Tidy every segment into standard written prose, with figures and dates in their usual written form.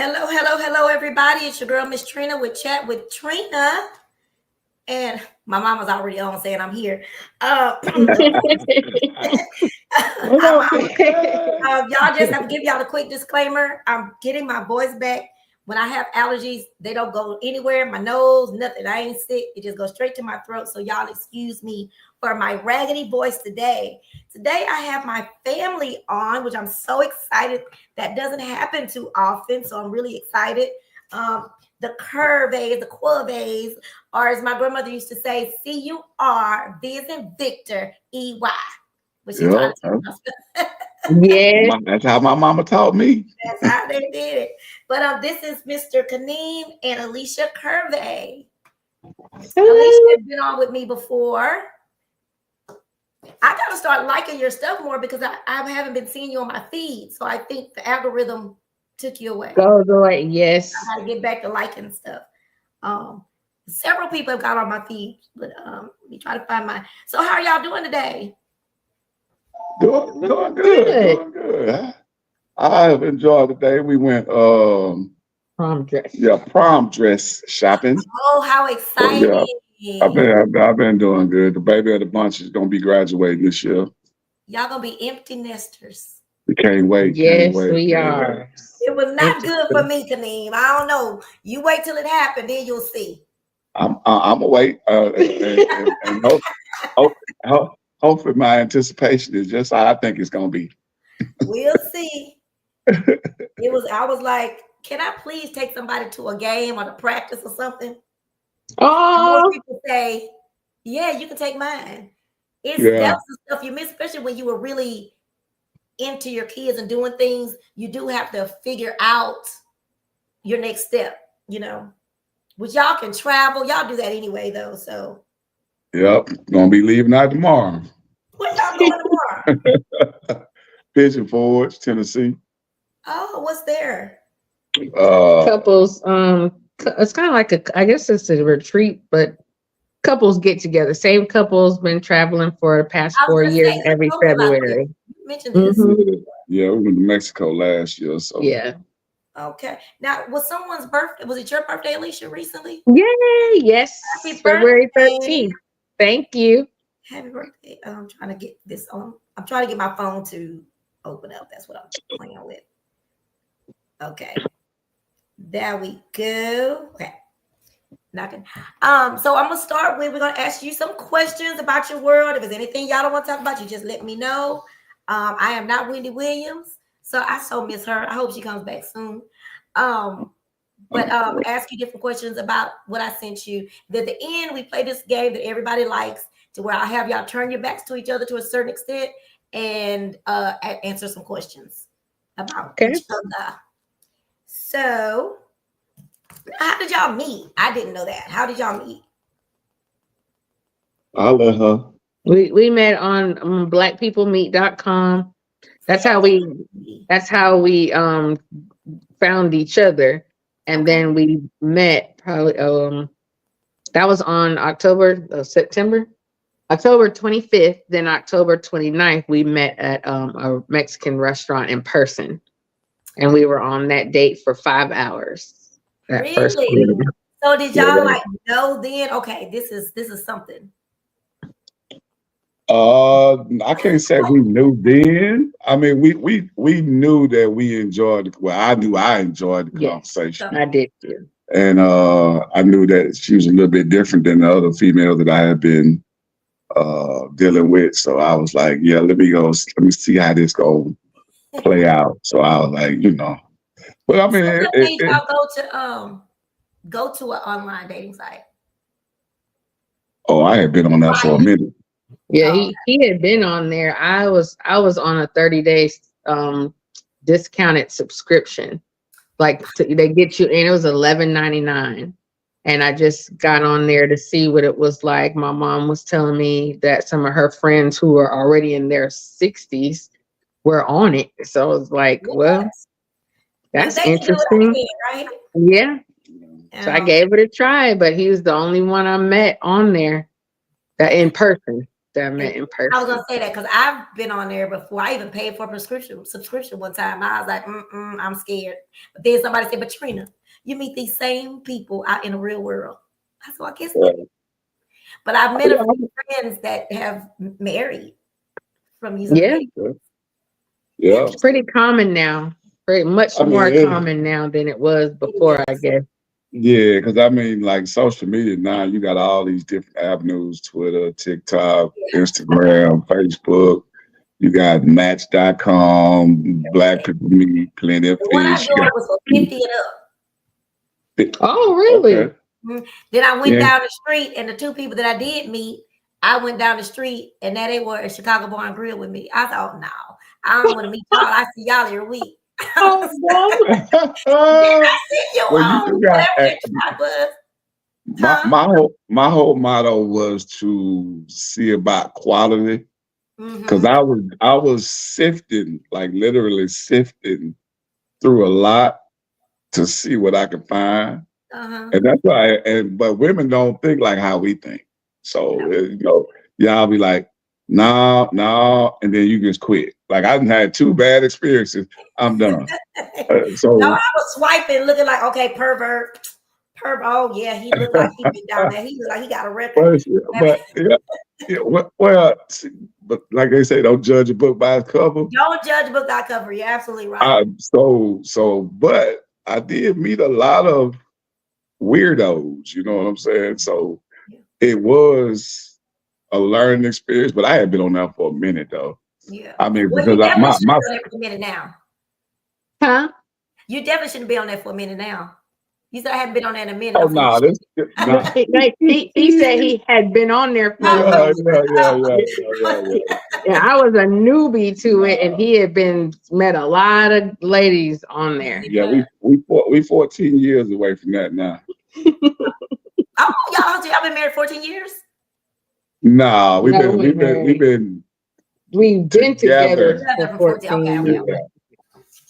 Hello, hello, hello, everybody. It's your girl, Miss Trina, with Chat with Trina. And my mama's already on saying I'm here. Y'all just have to give y'all a quick disclaimer. I'm getting my voice back. When I have allergies, they don't go anywhere. My nose, nothing. I ain't sick. It just goes straight to my throat. So y'all excuse me for my raggedy voice today. Today I have my family on, which I'm so excited. That doesn't happen too often. So I'm really excited. The Curvays, the Quaves, or as my grandmother used to say, C-U-R, V as in Victor, E-Y. But she trying to yeah, that's how my mama taught me. That's how they did it. But this is Mr. Kaneem and Alicia Curvey. Alicia has been on with me before. I got to start liking your stuff more because I haven't been seeing you on my feed. So I think the algorithm took you away. Goes away, yes. I got to get back to liking stuff. Several people have got on my feed, but let me try to find mine. So how are y'all doing today? Doing good. Doing good. I have enjoyed the day. We went prom dress. Yeah, prom dress shopping. Oh, how exciting. So, yeah, I've been doing good. The baby of the bunch is gonna be graduating this year. Y'all gonna be empty nesters. We can't wait. Yes, can't wait, we are. It was not good for me, Kaneem. I don't know. You wait till it happened, then you'll see. I'm gonna wait. And hopefully my anticipation is just how I think it's gonna be. We'll see. I was like, can I please take somebody to a game or to practice or something? Oh, most people say, yeah, you can take mine. That's the stuff you miss, especially when you were really into your kids and doing things. You do have to figure out your next step, which y'all can travel. Y'all do that anyway, though. So, yep, gonna be leaving out tomorrow. Where y'all going tomorrow? Pigeon Forge, Tennessee. Oh, what's there? Couples. It's kind of like I guess it's a retreat, but couples get together. Same couples been traveling for the past 4 years every February. You mentioned this. Yeah, we went to Mexico last year. So yeah. Okay. Now, was someone's birthday? Was it your birthday, Alicia, recently? Yay! Yes. Happy February birthday. 13th. Thank you. Happy birthday. I'm trying to get this on. I'm trying to get my phone to open up. That's what I'm playing with. Okay. There we go. Okay. Nothing. So I'm gonna start with, we're gonna ask you some questions about your world. If there's anything y'all don't want to talk about, you just let me know. I am not Wendy Williams, so I so miss her. I hope she comes back soon. But ask you different questions about what I sent you. At the end, we play this game that everybody likes, to where I have y'all turn your backs to each other to a certain extent and answer some questions about each other. So, how did y'all meet? I didn't know that. How did y'all meet? I'll let her. We met on blackpeoplemeet.com. That's how we found each other, and then we met probably that was on October 25th. Then October 29th we met at a Mexican restaurant in person, and we were on that date for 5 hours. Really? So did y'all know then? Okay, this is something. I can't say we knew then. I mean, we knew that we enjoyed. Well, I knew I enjoyed the conversation. I did too. And I knew that she was a little bit different than the other females that I had been dealing with. So I was like, yeah, let me see how this go play out. So I was like, But I mean, y'all go to an online dating site? Oh, I had been on that for a minute. Yeah, he had been on there. I was on a 30-day discounted subscription. They get you, and it was $11.99. And I just got on there to see what it was like. My mom was telling me that some of her friends who are already in their 60s were on it. So I was like, well, that's interesting. Again, right? Yeah. So I gave it a try, but he was the only one I met on there in person. that I met in I was person. gonna say that because I've been on there before. I even paid for a subscription one time. I was like, I'm scared. But then somebody said, but Trina, you meet these same people out in the real world. I said, well, I guess. Yeah. But I've met a Yeah. few friends that have married from using the Yeah, video. Yeah. it's pretty common now. Pretty much I mean, more common now than it was before, I guess. yeah, because I mean, like social media now, you got all these different avenues: Twitter, TikTok, Instagram, Facebook. You got Match.com, Black People Meet, Plenty of The one I Fish. You joined was for 50 and up. Oh, really? Okay. Then I went Yeah. down the street, and the two people that I did meet, I went down the street, and there they were at Chicago Bar and Grill with me. I thought, no, I don't want to meet y'all. I see y'all every week. Oh, no. I see you Well, you on do got whatever your track was. my whole motto was to see about quality because I was sifting, like literally sifting through a lot to see what I could find. And that's why, but women don't think like how we think. So, y'all be like, no, no, and then you just quit. Like, I've had 2 bad experiences. I'm done. No, So, I was swiping, looking like, okay, pervert. Oh, yeah, he looked like he been down there. He looked like he got a record. well, but like they say, don't judge a book by its cover. Don't judge a book by cover. You're absolutely right. But I did meet a lot of weirdos, you know what I'm saying? So it was a learning experience, but I had been on that for a minute though. Yeah. I mean, Well, you because definitely should be on there for a minute now. Huh? You definitely shouldn't be on there for a minute now. You said I haven't been on there in a minute. oh no, He said he had been on there for a minute. Yeah, I was a newbie to it, and he had met a lot of ladies on there. Yeah, we 14 years away from that now. Oh, y'all been married 14 years? Nah, we've been together for 14 years.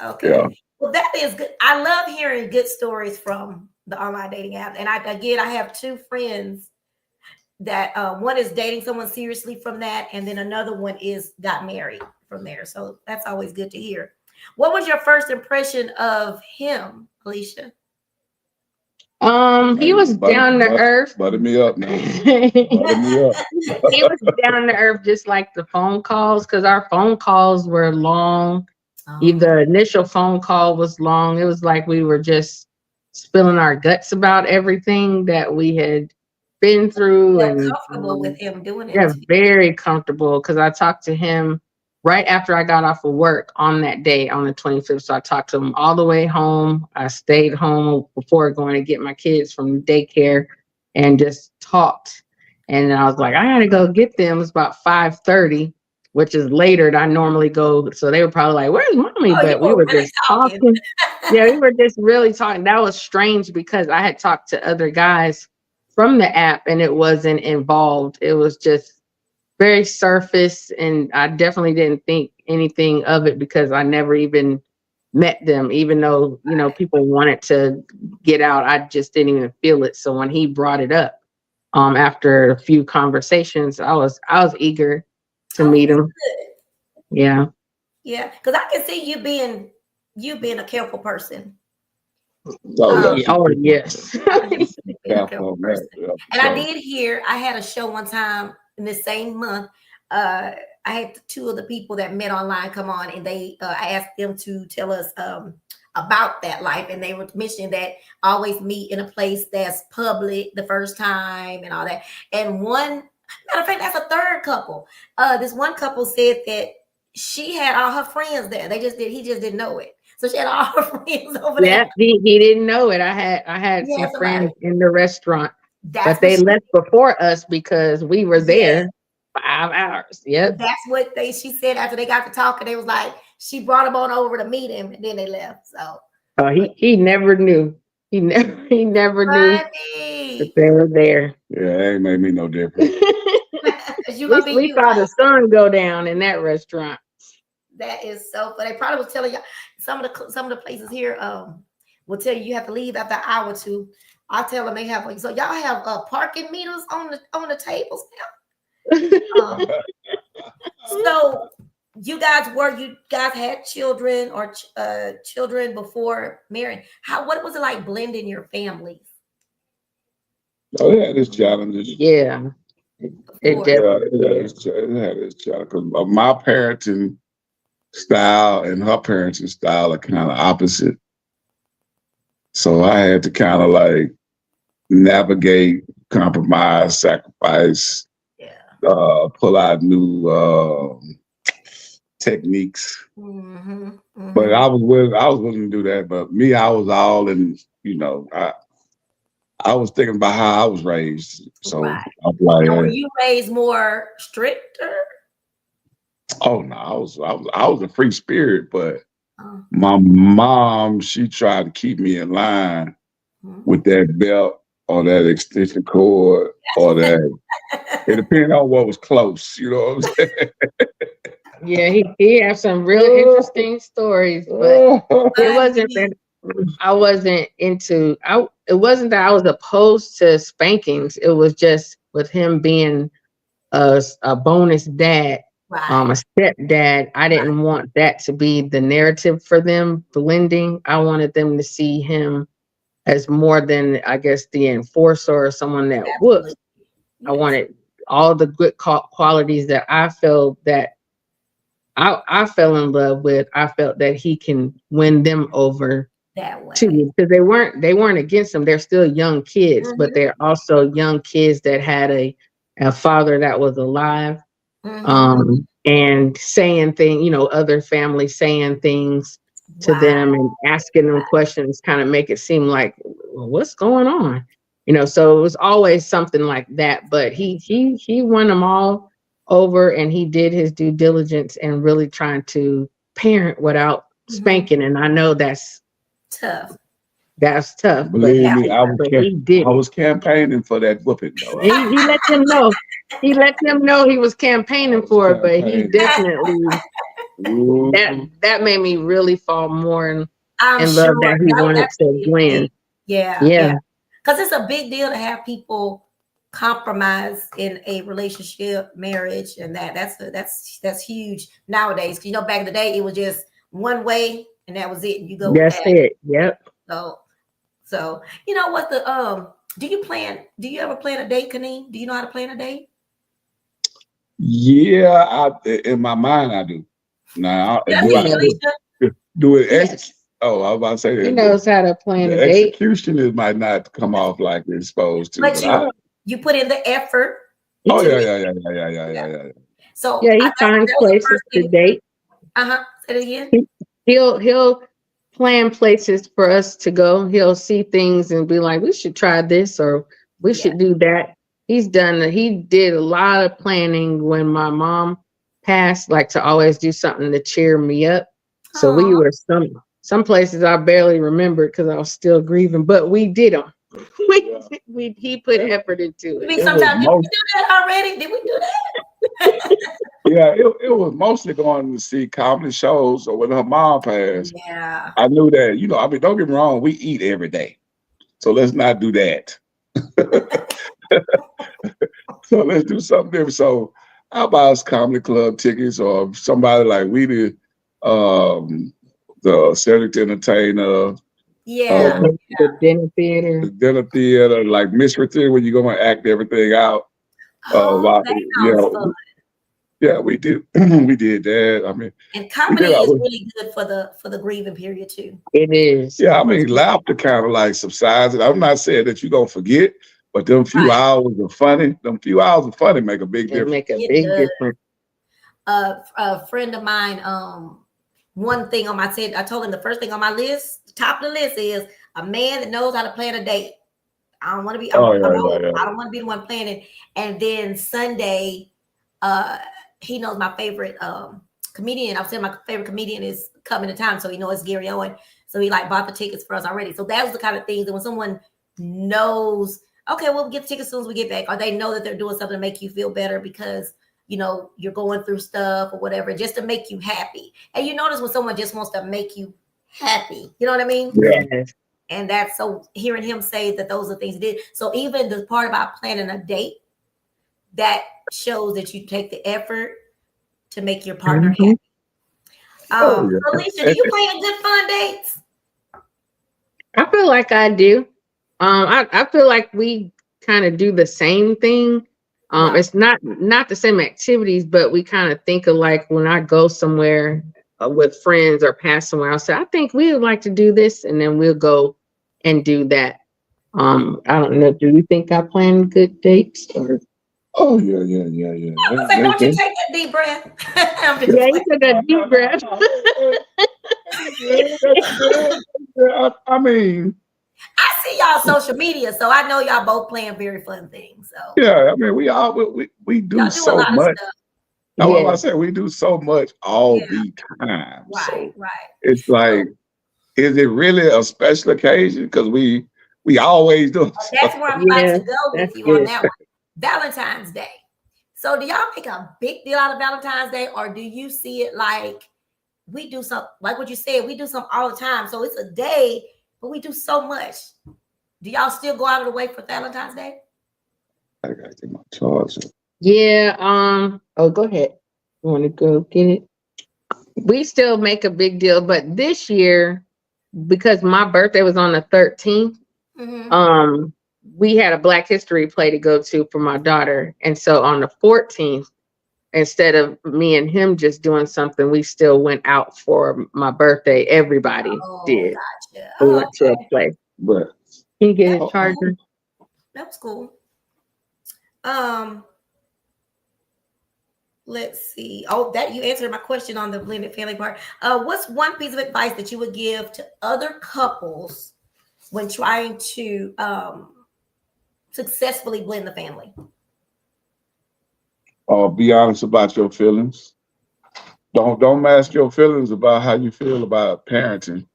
Okay. Yeah. Well, that is good. I love hearing good stories from the online dating app. And I have 2 friends that one is dating someone seriously from that, and then another one got married from there. So that's always good to hear. What was your first impression of him, Alicia? He was down to earth. Butter me up, man. Butter me up. He was down to earth, just like the phone calls, because our phone calls were long. The initial phone call was long. It was like we were just spilling our guts about everything that we had been through. And comfortable with him doing it. Yeah, very comfortable, because I talked to him right after I got off of work on that day, on the 25th. So I talked to him all the way home. I stayed home before going to get my kids from daycare and just talked. And I was like, I gotta go get them. It's about 5:30, which is later than I normally go. So they were probably like, where's mommy? But we were really just talking. Yeah, we were just really talking. That was strange because I had talked to other guys from the app and it wasn't involved. It was just very surface, and I definitely didn't think anything of it because I never even met them, even though, people wanted to get out. I just didn't even feel it. So when he brought it up, after a few conversations, I was eager to meet him. Good. Yeah. Yeah, because I can see you being a careful person. Yes. And I did hear, I had a show one time in the same month. I had 2 of the people that met online come on, and I asked them to tell us about that life, and they were mentioning that always meet in a place that's public the first time and all that. And one matter of fact, that's a third couple. This one couple said that she had all her friends there. He just didn't know it. So she had all her friends over there. Yeah, he didn't know it. I had some friends in the restaurant, but they left before us because we were there 5 hours. Yep. That's what she said after they got to talking. They was like, she brought him on over to meet him, and then they left. So he never knew. He never knew that they were there. Yeah, that ain't made me no difference. We saw the sun go down in that restaurant. That is so funny. They probably was telling y'all some of the places here will tell you have to leave after an hour or 2. I'll tell them they have, so y'all have parking meters on the tables now. Um, so you guys had children or children before marrying. What was it like blending your families Oh, it had its challenges. Yeah, it before? Yeah, definitely it is. had its challenges. 'Cause my parenting style and her parenting style are kind of opposite. So I had to kind of like navigate, compromise, sacrifice, Yeah. pull out new techniques. Mm-hmm. But Mm-hmm. I was willing to do that. But me, I was all in. I was thinking about how I was raised. So Right. I'm like, And were hey, you raised more stricter? oh no, I was a free spirit, but Uh, my mom, she tried to keep me in line with mhm. that belt or that extension cord or that. It depended on what was close, you know what I'm Yeah, he has some real interesting stories, but saying? it wasn't that I wasn't into. It wasn't that I was opposed to spankings. It was just with him being a bonus dad, Right. a stepdad. I didn't want that to be the narrative for them blending. I wanted them to see him as more than, I guess, the enforcer or someone that whoops. Absolutely. I Yes. wanted all the good qualities that I felt that I fell in love with. I felt that he can win them over That way. too, because they weren't against them. They're still young kids, but Mm-hmm. they're also young kids that had a father that was alive, Mm-hmm. and saying things, other families saying things to Right. them and asking them questions, kind of make it seem like, well, what's going on? So it was always something like that. But he won them all over, and he did his due diligence and really trying to parent without Mm-hmm. spanking. And I know Tough. that's tough, but Believe he That me, but he did I it. was campaigning for that whooping though. He let them know. He let them know he was campaigning I was for it, but he campaigning. definitely that Ooh. that made me really fall more I'm in love sure that he that was wanted to absolutely big. blend. Yeah, Yeah, yeah. Because it's a big deal to have people compromise in a relationship, marriage, and that's huge nowadays. 'Cause, back in the day, it was just one way, and that was it. And you go with that's that. it. Yep. So, what the Do you ever plan a date, Kaneem? Do you know how to plan a date? Yeah, in my mind I do. Now, Did I He do see I you, knows. do it? Yes, Oh, I was about to say he that knows how to plan the a date. execution it might not come off like it's supposed to, But but I. you put in the effort Oh to yeah, me. yeah, yeah, yeah, yeah, yeah, Yeah. yeah, yeah. So Yeah, he finds that was the places first to thing. date. Say it again. He, he'll plan places for us to go. He'll see things and be like, we should try this or we Yeah. should do that. He did a lot of planning when my mom passed, like to always do something to cheer me up. So we Oh, were some places I barely remembered because I was still grieving, but we did them. He put effort into I it. mean, It was sometimes did we most. do that already? Did we do that? Yeah, it was mostly going to see comedy shows. So when her mom passed, Yeah. I knew that, I mean, don't get me wrong, we eat every day. So let's not do that. So let's do something different. So how about us comedy club tickets or somebody like we did, the Cedric Entertainer, Yeah. uh, The dinner theater. the dinner theater, like Mystery Theater, where you're going to act everything out. Oh, Like, that sounds fun. yeah, we did. We did that. I mean, And we comedy did. is really good for the grieving period too. It is. Yeah, I mean, It's really laughter kind of like subsides. And I'm not saying that you're gonna forget, but right. them few hours of funny make a big It difference. make a It big does. difference. A friend of mine, one thing on my said I told him the first thing on my list, the top of the list is a man that knows how to plan a date. I don't want to be. Oh yeah, yeah, I yeah. don't want to be the one planning. And then Sunday, uh, he knows my favorite comedian. I was saying my favorite comedian is coming to town, so he knows it's Gary Owen. So he like bought the tickets for us already. So that was the kind of things that when someone knows, okay, we'll get the tickets as soon as we get back, or they know that they're doing something to make you feel better because you're going through stuff or whatever, just to make you happy. And you notice when someone just wants to make you happy, you know what I mean? Yeah. Yes. And hearing him say that those are things he did. So even the part about planning a date, that shows that you take the effort to make your partner Mhm. happy. Oh yeah. Alicia, do you plan good fun dates? I feel like I do. I feel like we kind of do the same thing. Right. It's not the same activities, but we kind of think of like when I go somewhere with friends or pass somewhere, I'll say, I think we would like to do this, and then we'll go and do that. I don't know. Do you think I plan good dates? Or Oh yeah. I was say, don't you take that deep breath? I'm just yeah, you playing. took a deep breath. I mean, I see y'all social media, so I know y'all both playing very fun things. So yeah. I mean, we do y'all do a so lot of much. stuff. That's what I Yeah. said. We do so much all Yeah, the time. right, So right. it's like, is it really a special occasion? Because we always do That's stuff. where I'm about Yeah, to go that's with you on good. that one. Valentine's Day. So do y'all make a big deal out of Valentine's Day, or do you see it like we do some, like what you said, we do some all the time. So it's a day, but we do so much. Do y'all still go out of the way for Valentine's Day? I gotta get my charger. Yeah. Oh, go ahead. You want to go get it? We still make a big deal, but this year, because my birthday was on the 13th, Mm-hmm. we had a Black History play to go to for my daughter. And so on the 14th, instead of me and him just doing something, we still went out for my birthday. Everybody Oh, did. gotcha. We Oh, went to a okay. play. But Can you get That, a charger? that was cool. Um, let's see. Oh, that you answered my question on the blended family part. What's one piece of advice that you would give to other couples when trying to successfully blend the family? be honest about your feelings. Don't mask your feelings about how you feel about parenting.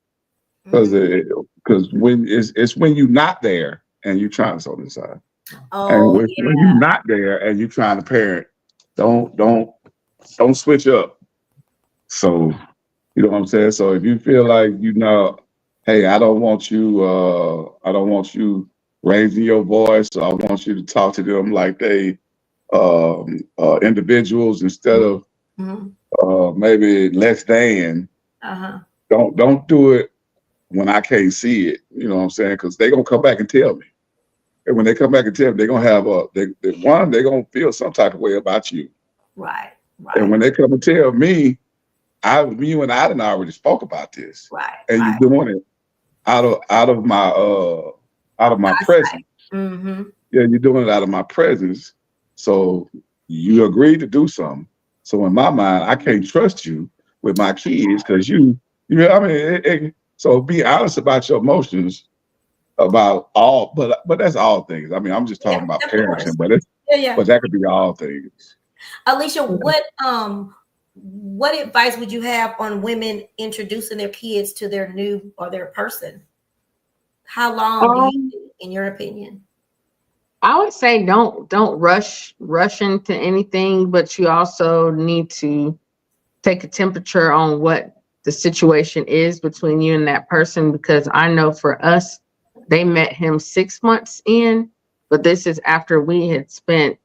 Because Mhm. when it's when you're not there and you're trying to sort this out. And Oh, yeah. when you're not there and you're trying to parent, don't switch up. So you know what I'm saying? So if you feel like hey, I don't want you raising your voice, or I want you to talk to them like they individuals instead of Mhm. maybe less than. Uh-huh. Don't do it when I can't see it. You know what I'm saying? Because they're gonna come back and tell me. And when they come back and tell me, they're gonna have they're gonna feel some type of way about you. Right, And right, when they come and tell me, you and I done already spoke about this, right, and right. you're doing it out of my presence. Eyesight. Mm-hmm. Yeah, you're doing it out of my presence. So you agreed to do something. So in my mind, I can't trust you with my kids because you know, I mean, so be honest about your emotions about all, but that's all things. I mean, I'm just Yeah, talking about of course. parenting, Yeah, yeah. but that could be all things. Alicia, what advice would you have on women introducing their kids to their new or their person? How long do you Um, think, in your opinion? I would say don't rush into anything, but you also need to take a temperature on what the situation is between you and that person, because I know for us, they met him 6 months in, but this is after we had spent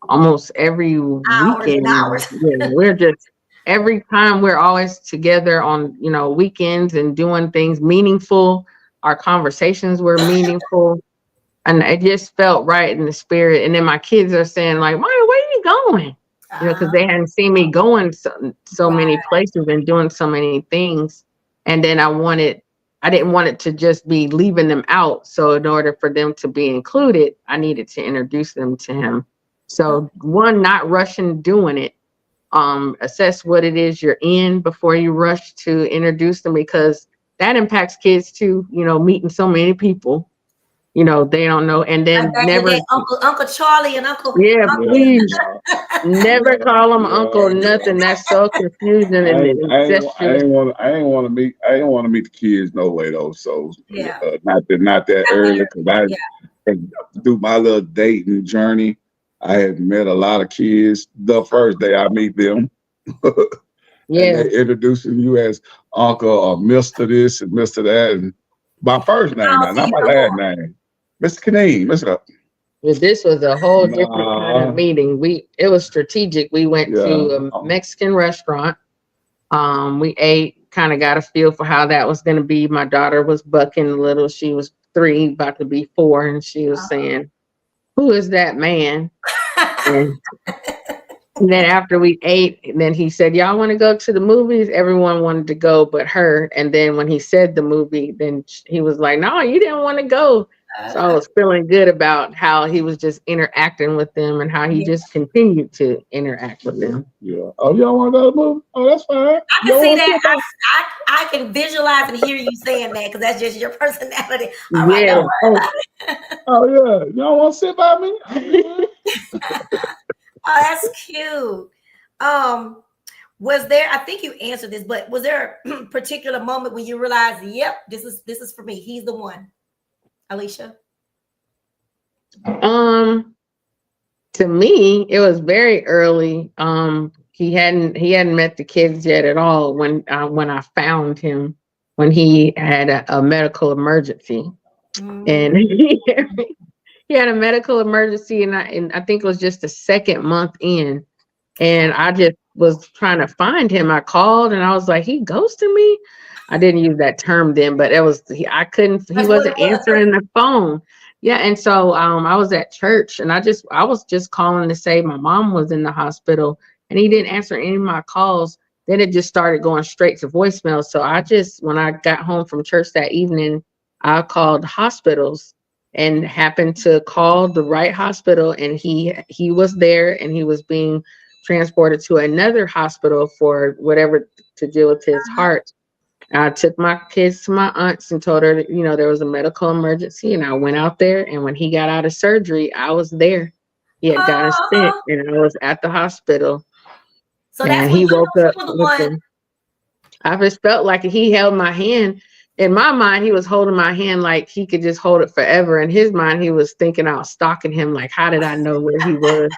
almost every Hours and weekend. hours. Yeah, we're just every time we're always together on weekends and doing things meaningful. Our conversations were meaningful, and it just felt right in the spirit. And then my kids are saying like, "Mom, where are you going?" Because they hadn't seen me going so Right. many places and doing so many things. And then I didn't want it to just be leaving them out. So in order for them to be included, I needed to introduce them to him. So one, not rushing doing it. Assess what it is you're in before you rush to introduce them, because that impacts kids too, meeting so many people, they don't know. And Like then back in the never, day, Uncle Charlie and Uncle yeah, Yeah, please never yeah, call them uncle yeah. nothing. That's so confusing. And that's just, I ain't want to meet the kids no way though. So yeah. not that Not when early you're, because yeah. through my little dating journey, I had met a lot of kids the first day I meet them, and yeah. they introducing you as uncle or Mister this and Mister that, and my first name I'll now, see not you my no last more. name, Mr. Kinane, Mr. But this was a whole different kind of Nah, meeting. It was strategic. We went yeah. to a Mexican restaurant. We ate, kind of got a feel for how that was going to be. My daughter was bucking a little. She was 3, about to be 4, and she was saying, "Who is that man?" And then after we ate, then he said, "Y'all want to go to the movies?" Everyone wanted to go but her. And then when he said the movie, then he was like, "No, you didn't want to go." So I was feeling good about how he was just interacting with them and how he Yeah. just continued to interact with them. Yeah. Oh, y'all want to go to the movie? Oh, that's fine. I You can don't see want to that. sit back? I can visualize and hear you saying that because that's just your personality. All right, don't Yeah. worry Oh, about it. Oh, yeah. Y'all want to sit by me? I'm good. Oh, that's cute. Um, was there? I think you answered this, but was there a particular moment when you realized, "Yep, this is for me. He's the one." Alicia. to me, it was very early. He hadn't met the kids yet at all when I found him when he had a medical emergency. Mm. And he had a medical emergency, and I think it was just the second month in, and I just was trying to find him. I called and I was like, he ghosted me. I didn't use that term then, but he That's what it wasn't was. answering the phone. Yeah, and so I was at church, and I was just calling to say my mom was in the hospital, and he didn't answer any of my calls. Then it just started going straight to voicemail. So when I got home from church that evening, I called hospitals and happened to call the right hospital, and he was there, and he was being transported to another hospital for whatever, to deal with his heart. I took my kids to my aunt's and told her that, there was a medical emergency, and I went out there, and when he got out of surgery, I was there. He had got a stent, Oh, and I was at the hospital, so and that's when he you woke knew up he was the with one. them. I just felt like he held my hand. In my mind, he was holding my hand like he could just hold it forever. In his mind, he was thinking I was stalking him. Like, how did I know where he was?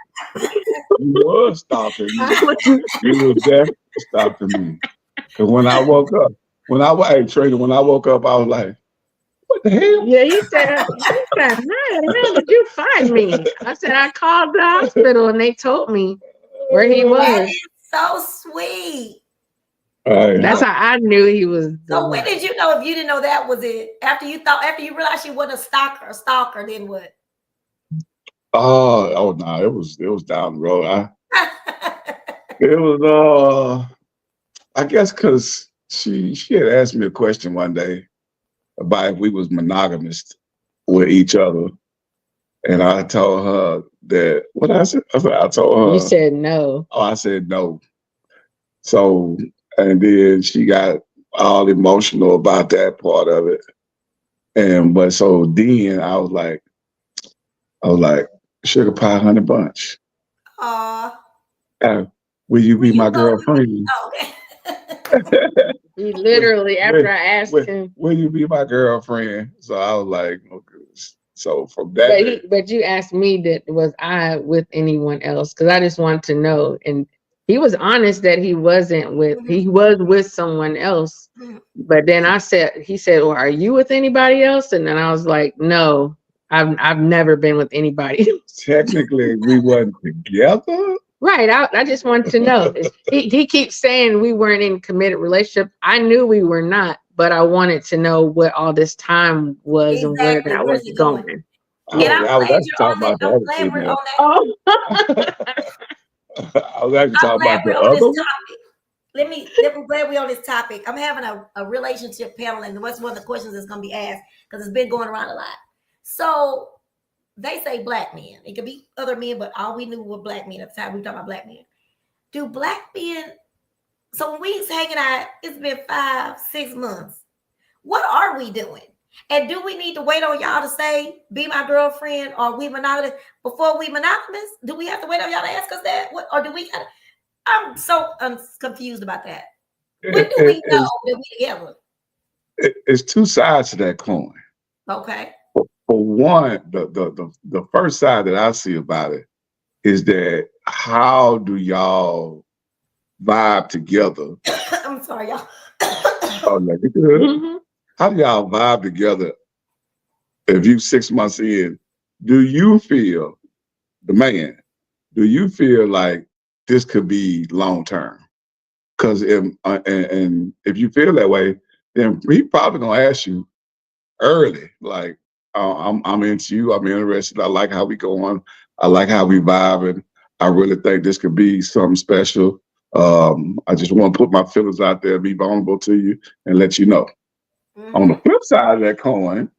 You was stalking me. I was You was definitely stalking me. Because hey, Trina, when I woke up, I was like, what the hell? Yeah, he said, how the hell did you find me? I said, I called the hospital and they told me where he That was. is so sweet. Hey, That's how I knew he was the So when one. did you know if you didn't know that was it? After you realized she wasn't a stalker, then what? oh no, it was down the road. It was I guess because she had asked me a question one day about if we was monogamous with each other, and I told her that what I said. I told You her, said no. oh, I said no. So and then she got all emotional about that part of it, and but so then I was like, sugar pie, honey bunch. Aw, Uh, will you when be you my told me, girlfriend? oh, okay. He will, literally, will, after I asked him, will you be my girlfriend? So I was like, okay. So from that day, but you asked me that was I with anyone else, because I just wanted to know. And he was honest that he was with someone else. Mhm. But then he said, well, are you with anybody else? And then I was like, no, I've never been with anybody. technically we wasn't together. Right. I just wanted to know. He keeps saying we weren't in a committed relationship. I knew we were not, but I wanted to know what all this time was and where Exactly. that Where's was it going? going. And Yeah. I was actually you're talking on that. about the I'm other glad we're female. on that. Oh, I was actually I'm talking glad about the we're on this other one. topic. I'm glad we're on this topic. I'm having a relationship panel, and what's one of the questions that's going to be asked because it's been going around a lot. So they say black men. It could be other men, but all we knew were black men at the time. We talking about black men. Do black men? So when we was hanging out, it's been 5-6 months. What are we doing? And do we need to wait on y'all to say, be my girlfriend, or we monogamous before we monogamous? Do we have to wait on y'all to ask us that? What, or do we gotta? I'm so confused about that. When do we know that we together? It's two sides to that coin. Okay. For one, the first side that I see about it is that how do y'all vibe together? I'm sorry, y'all. Oh, yeah, you good. mhm. How do y'all vibe together if you 6 months in do you feel, the man, do you feel like this could be long term? Because and if you feel that way, then he probably gonna ask you early, like, I'm into you, I'm interested, I like how we go on, I like how we vibing. I really think this could be something special. I just want to put my feelings out there, be vulnerable to you, and let you know. On the Mm-hmm. flip side of that coin,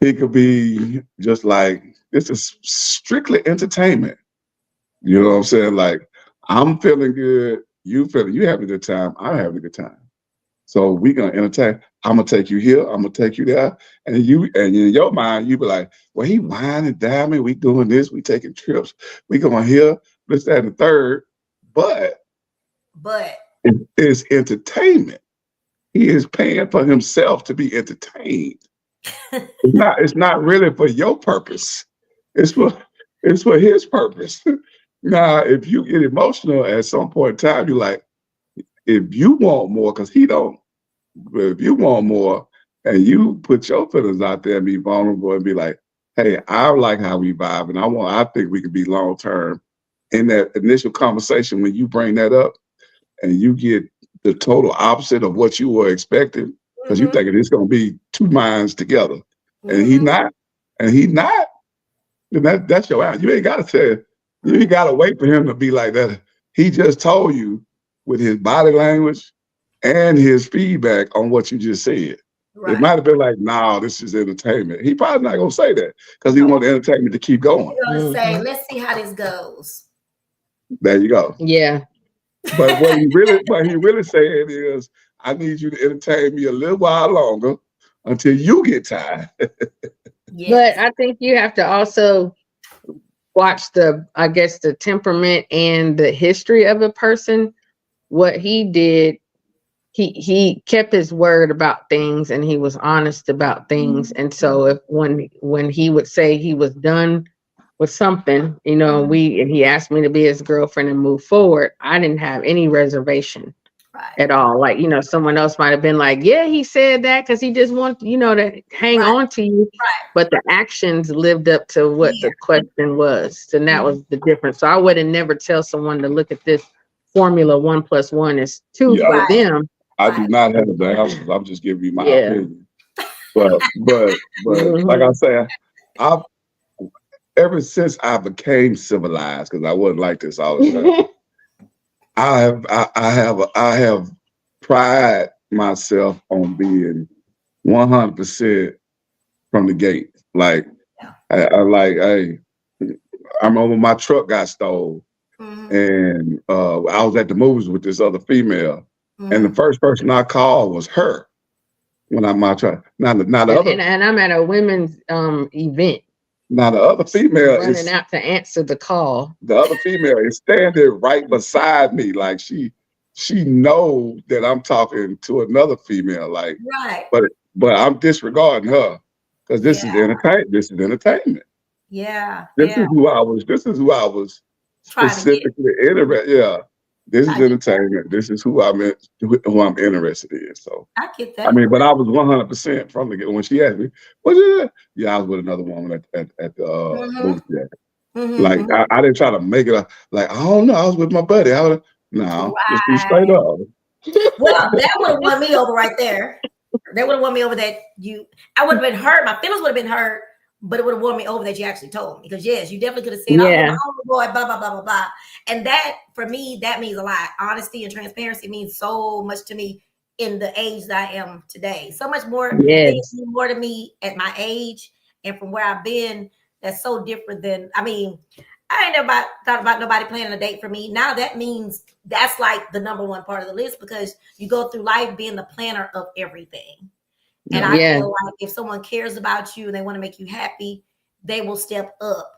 it could be just like, this is strictly entertainment. You know what I'm saying? Like, I'm feeling good, you having a good time, I'm having a good time. So we gonna entertain. I'm gonna take you here, I'm gonna take you there. And in your mind, you be like, well, he wine and diamond, we doing this, we taking trips, we going here, this, that, and the third. But But it's entertainment. He is paying for himself to be entertained. It's not really for your purpose. It's for it's for his purpose. Now, if you get emotional at some point in time, you're like, if you want more, because he don't, but if you want more and you put your feelings out there and be vulnerable and be like, hey, I like how we vibe and I think we could be long term. In that initial conversation, when you bring that up and you get the total opposite of what you were expecting, because you mm-hmm. thinking it's gonna be two minds together, and he Mm-hmm. not, and he not, then that's your out. You ain't gotta tell, you ain't gotta wait for him to be like that. He just told you with his body language and his feedback on what you just said. It Right. might have been like, "No, this is entertainment." He probably not gonna say that because he No. want the entertainment to keep going. You're gonna say, Mhm. let's see how this goes. There you go. Yeah. But what he really saying is, I need you to entertain me a little while longer until you get tired. But Yes. I think you have to also watch I guess, the temperament and the history of a person. What he did, he kept his word about things and he was honest about things. And so if when he would say he was done with something, and he asked me to be his girlfriend and move forward, I didn't have any reservation Right. at all. Like, someone else might have been like, yeah, he said that because he just wanted, to hang Right. on to you. Right. But the actions lived up to what Yeah. the question was. And that Mhm. was the difference. So I would have never tell someone to look at this formula 1+1 is 2 Yeah, for Right. them. I do Right. not have the answers. I'm just giving you my Yeah. opinion. But like I Mhm. said, I've ever since I became civilized, because I wasn't like this all the time. I have pride myself on being 100% from the gate. Like, Yeah. hey, I remember my truck got stolen, Mm-hmm. and I was at the movies with this other female, and the Mm-hmm. first person I called was her when I my truck. Now the other And I'm at a women's event, now the other female running is out to answer the call. the other female is standing right beside me, like she knows that I'm talking to another female, like, Right. but but I'm disregarding her because this is Yeah. entertainment. This is entertainment. Yeah. This Yeah. is who I was. This is who I was Trying to get. specifically interested. Yeah, this is I get that. entertainment. This is who I'm interested in. So I get I that. mean, but I was 100% from the get when she asked me, "What is it?" Yeah, I was with another woman at the Mm-hmm. movie theater. Mm-hmm. Like, Mm-hmm. I didn't try to make it like, I don't know, I was with my buddy. No, just be straight Right. up. Well, that would have won me over right there. That would have won me over that I would have been hurt. My feelings would have been hurt, but it would have won me over that you actually told me. Because yes, you definitely could have said, "I was with Yeah, my homeboy," blah blah blah blah blah. And that for me, that means a lot. Honesty and transparency means so much to me in the age that I am today. So much more things yes, mean more to me at my age and from where I've been. That's so different than I ain't never thought about nobody planning a date for me. Now that means that's like the number one part of the list because you go through life being the planner of everything. And Yeah. I yeah, feel like if someone cares about you and they want to make you happy, they will step up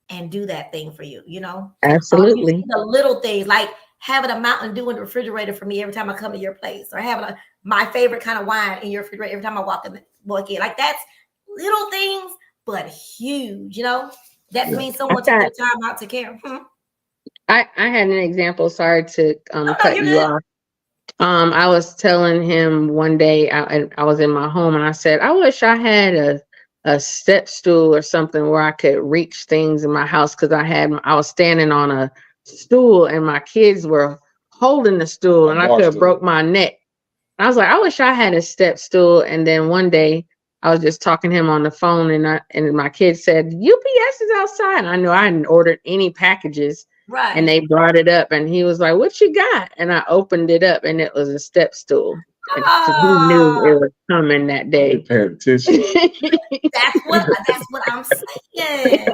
and do that thing for you, You see absolutely. the little things like having a Mountain Dew in the refrigerator for me every time I come to your place, or having my favorite kind of wine in your refrigerator every time I walk in. Like that's little things, but huge, That Yeah. means I someone took got their time out to care. I had an example. Sorry to Oh no, cut you're you good. off. I was telling him one day I was in my home and I said, I wish I had a step stool or something where I could reach things in my house, because I was standing on a stool and my kids were holding the stool and I could have broke my neck. I was like, I wish I had a step stool. And then one day I was just talking to him on the phone, and my kid said, UPS is outside. And I knew I hadn't ordered any packages. Right. And they brought it up and he was like, what you got? And I opened it up and it was a step stool. And he knew it was coming that day. Paying attention. That's what I'm saying.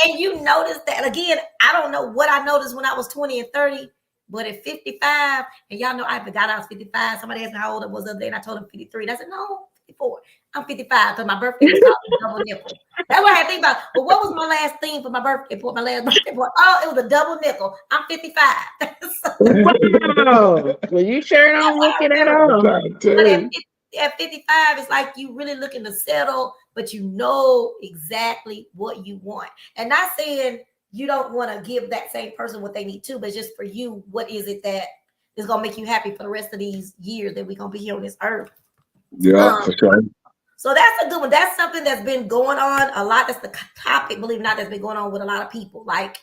And you notice that again. I don't know what I noticed when I was 20 and 30, but at 55, and y'all know I forgot I was 55. Somebody asked me how old I was the other day, and I told them 53. And I said, no, 54. I'm 55 because my birthday was called double nickel. That's what I had to think about. But what was my last thing for my birthday? For my last birthday? Oh, it was a double nickel. I'm 55. Wow. Well, you sure don't look it at all. But at 55, it's like you really looking to settle, but you know exactly what you want. And not saying you don't want to give that same person what they need to, but just for you, what is it that is going to make you happy for the rest of these years that we're going to be here on this earth? Yeah, for sure. So that's a good one. That's something that's been going on a lot. That's the topic, believe it or not, that's been going on with a lot of people. Like,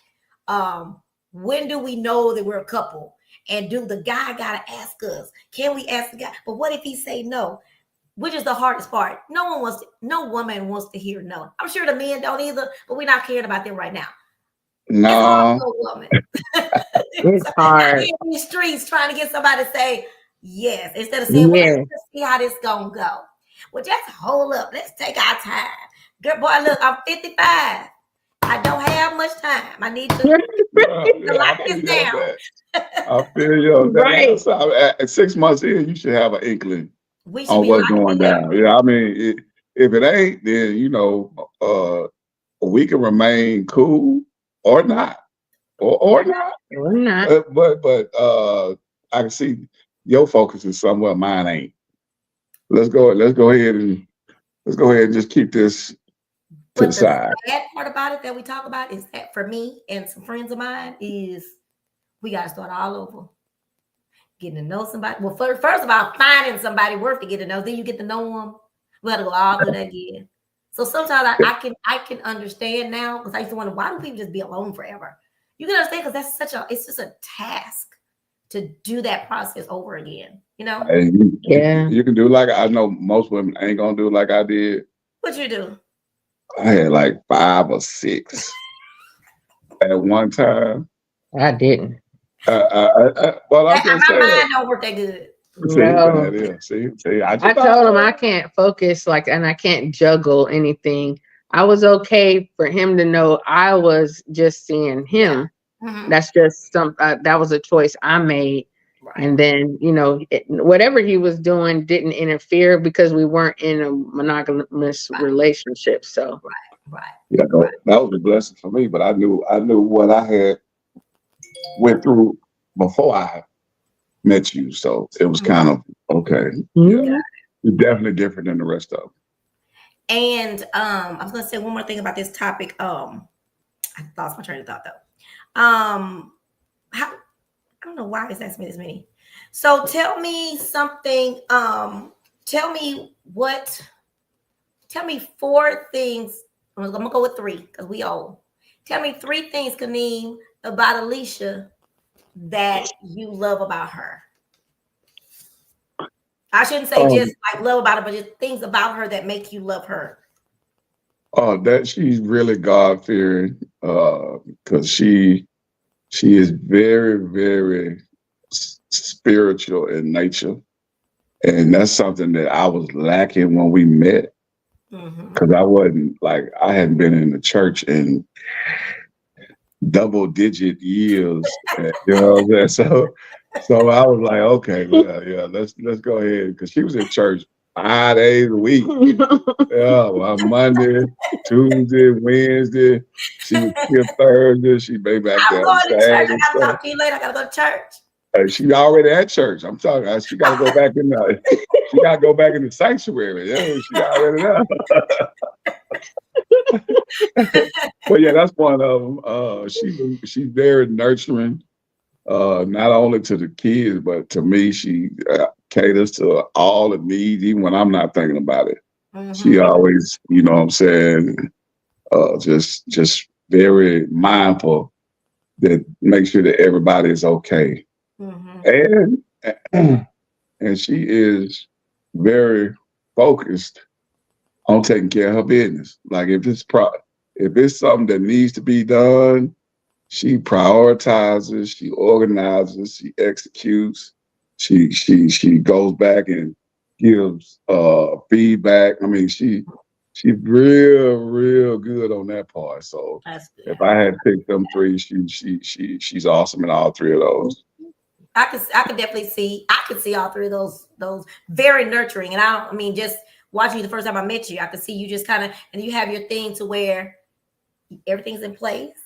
when do we know that we're a couple? And do the guy gotta ask us? Can we ask the guy? But what if he say no? Which is the hardest part. No woman wants to hear no. I'm sure the men don't either, but we're not caring about them right now. No. It's hard for a woman. It's hard. In these streets trying to get somebody to say yes instead of saying, well, let's see how this gonna go. Well, just hold up. Let's take our time. Girl, boy, look, I'm 55. I don't have much time. I need to lock this down. I feel you. Right. So, at 6 months in, you should have an inkling on what's going down. Yeah, I mean, if it ain't, then we can remain cool or not, or not, or not. But I can see your focus is somewhere mine ain't. Let's go ahead and just keep this to the side. The bad part about it that we talk about is that for me and some friends of mine is we got to start all over. Getting to know somebody. Well, first of all, finding somebody worth to get to know. Then you get to know them. We got to go all through that again. So sometimes I can understand now, because I used to wonder, why do people just be alone forever? You can understand because it's just a task to do that process over again. You know? You can do like, I know most women ain't gonna do like I did. What you do? I had like 5 or 6 at one time. I didn't. Well, I'm just saying, my mind don't work that good. See, I told him I can't focus and I can't juggle anything. I was okay for him to know I was just seeing him. Yeah. Mm-hmm. That's just that was a choice I made. Right. And then, whatever he was doing didn't interfere because we weren't in a monogamous relationship. So, right. Yeah, that was a blessing for me. But I knew what I had went through before I met you. So it was kind of okay. Mm-hmm. Yeah, you're definitely different than the rest of them. And I was going to say one more thing about this topic. I lost my train of thought though. I don't know why it's asking me this many. So tell me something. Tell me 4 things. I'm gonna go with 3 because we old. Tell me 3 things, Kaneem, about Alicia that you love about her. I shouldn't say just like love about her, but just things about her that make you love her. That she's really God-fearing, because she is very, very spiritual in nature. And that's something that I was lacking when we met. Because I hadn't been in the church in double-digit years. You know what I'm saying? So I was like, okay, let's go ahead. Because she was in church 5 days a week. Monday, Tuesday, Wednesday. She would skip Thursday. She be back there on Saturday. I gotta talk to you later. I gotta go to church. She already at church. I'm talking. She gotta go back in the. She gotta go back in the sanctuary. Yeah, she already there. But yeah, that's one of them. She's very nurturing. Not only to the kids, but to me, she caters to all the needs, even when I'm not thinking about it. She Mm-hmm. always, you know what I'm saying, just very mindful that make sure that everybody is okay. Mm-hmm. And and she is very focused on taking care of her business. Like if it's something that needs to be done, she prioritizes, she organizes, she executes, she goes back and gives feedback. I mean, she's real good on that part. So That's good. if I had to pick them three, she's awesome in all three of those. I could definitely see. I could see all three of those very nurturing. And I mean, just watching you the first time I met you, I could see you just kind of, and you have your thing to where everything's in place,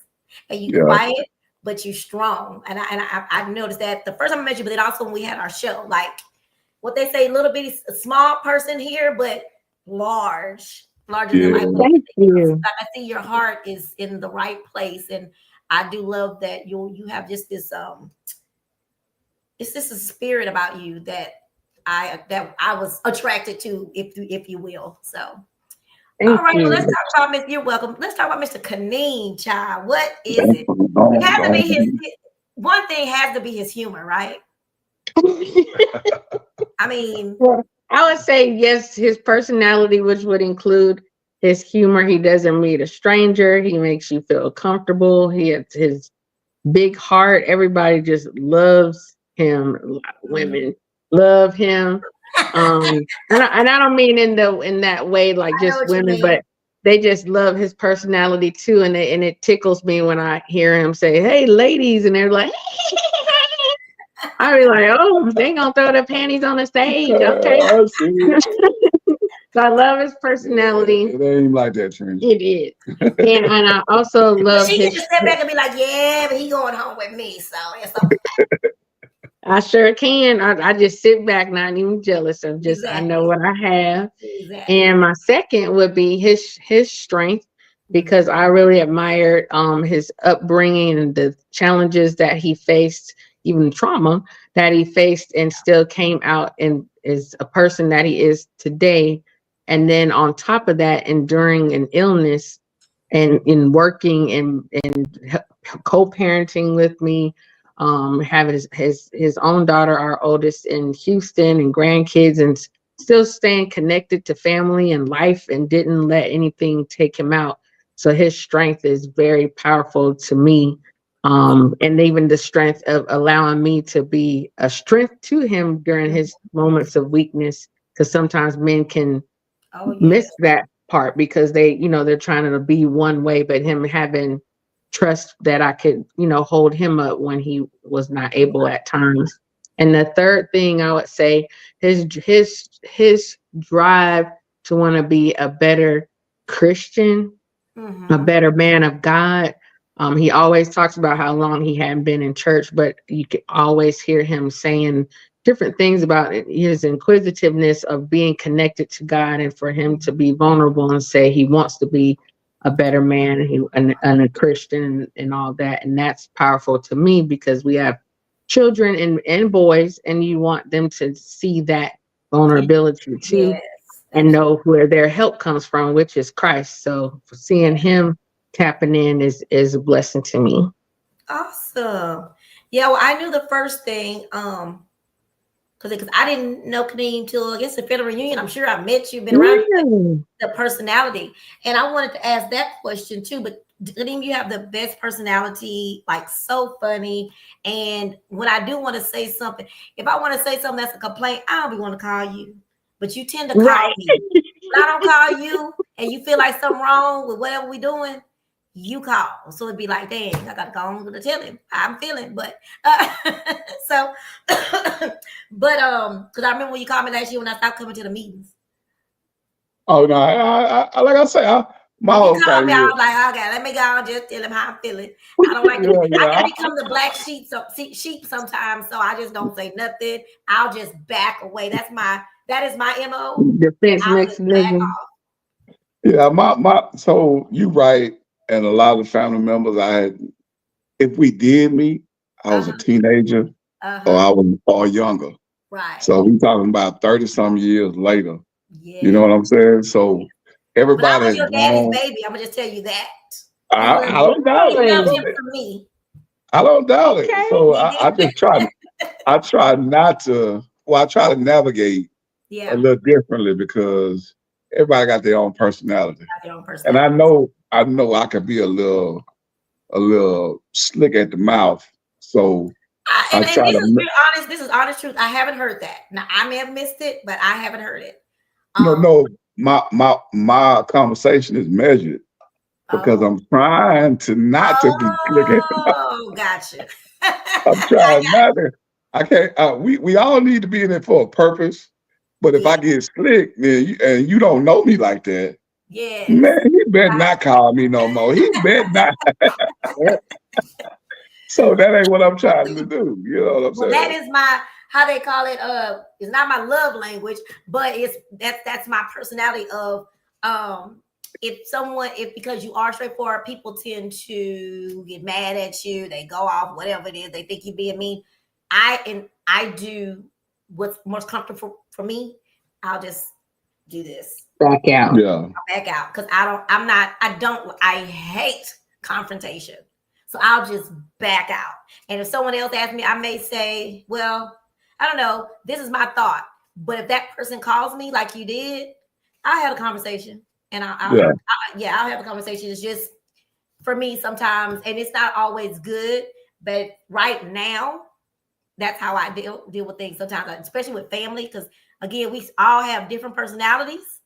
and you Yeah, quiet, but you strong. And I noticed that the first time I met you, but then also when we had our show, like what they say, little bitty small person here, but larger than life. yeah. Thank you. I see your heart is in the right place, and I do love that you have just this it's just a spirit about you that I was attracted to, if you will. So, all Thank right, well, let's you. talk about Miss. You're welcome. Let's talk about Mr. Kaneen, child. What is it? It Don't, has to be his. don't, One thing has to be his humor, right? I mean, Well, I would say yes, his personality, which would include his humor. He doesn't meet a stranger. He makes you feel comfortable. He has his big heart. Everybody just loves him. A lot of mhm. women love him. And I don't mean in that way, like I know just what you women, mean. but they just love his personality too. And it tickles me when I hear him say, "Hey, ladies," and they're like, I be like, "Oh, they gonna throw their panties on the stage, okay?" I see it. So I love his personality. It ain't like that, Trina. It is. And I also But love she can his. just step back and be like, "Yeah, but he going home with me, so it's okay." I sure can. I just sit back, not even jealous of just I know Exactly. what I have. Exactly. And my second would be his strength Mhm. because I really admired his upbringing and the challenges that he faced, even trauma that he faced, and still came out and is a person that he is today. And then on top of that, enduring an illness and in working and co-parenting with me, having his own daughter, our oldest in Houston, and grandkids, and still staying connected to family and life, and didn't let anything take him out. So his strength is very powerful to me. And even the strength of allowing me to be a strength to him during his moments of weakness, because sometimes men can Oh yes. miss that part because they're trying to be one way, but him having trust that I could, hold him up when he was not able at times. And the third thing I would say, his drive to want to be a better Christian, a Mm-hmm. better man of God. He always talks about how long he hadn't been in church, but you can always hear him saying different things about his inquisitiveness of being connected to God, and for him to be vulnerable and say he wants to be a better man and a Christian, and all that. And that's powerful to me because we have children and boys, and you want them to see that vulnerability too Yes. and know where their help comes from, which is Christ. So seeing Yeah. him tapping in is a blessing to me. Awesome. Yeah, well, I knew the first thing, because I didn't know Kadeem till I guess the family reunion. I'm sure I met you, been around you, but Mm. the personality. And I wanted to ask that question too. But Kadeem, you have the best personality, like so funny. And when I do want to say something, if I want to say something that's a complaint, I don't be want to call you. But you tend to call Right. me. When I don't call you and you feel like something wrong with whatever we doing, you call. So it'd be like, dang, I gotta go home to tell him how I'm feeling. But so but because I remember when you called me last year when I stopped coming to the meetings. Oh no, like I say, my When you whole called me, I thing was like, okay, let me go and just tell him how I'm feeling. I don't like is, to be, I can yeah, become the black sheep sometimes, so I just don't say nothing. I'll just back away. That is my MO. Defense I'll just back mechanism. off. yeah, my. So you right, and a lot of family members I had. If we did meet, I was a Uh-huh. teenager or Uh-huh. I was or younger. Right. So we talking about 30 some years later. You Yeah. know what I'm saying? So But I everybody was has your daddy's grown. baby. I'm gonna just tell you that. You I, was I don't doubt he it. felt him Really? from me. I don't doubt it. Okay. So He I did. just try. I try not to. Well, I try to navigate a Yeah, little differently because everybody got their own personality, got their own and I personality. know. I know I could be a little slick at the mouth. So I And try this to. is real honest. This is honest truth. I haven't heard that. Now I may have missed it, but I haven't heard it. No, Um. no. My conversation is measured because Oh. I'm trying to not to be slick at the mouth. Oh, gotcha. I'm I trying got not to. I can't. We all need to be in it for a purpose. But if yeah. I get slick, then and you don't know me like that, Yes. man, he better Right. not call me no more. He better not. Yep. So that ain't what I'm trying to do. You know what I'm Well, that saying? is my how they call it. It's not my love language, but that's my personality of if because you are straightforward, people tend to get mad at you. They go off whatever it is. They think you're being mean. I do what's most comfortable for me. I'll just do this. Back out. Yeah. Back out because I hate confrontation. So I'll just back out. And if someone else asks me, I may say, well, I don't know, this is my thought. But if that person calls me like you did, I'll have a conversation. And Yeah. I'll have a conversation. It's just for me sometimes, and it's not always good, but right now, that's how I deal with things sometimes, especially with family, because again, we all have different personalities.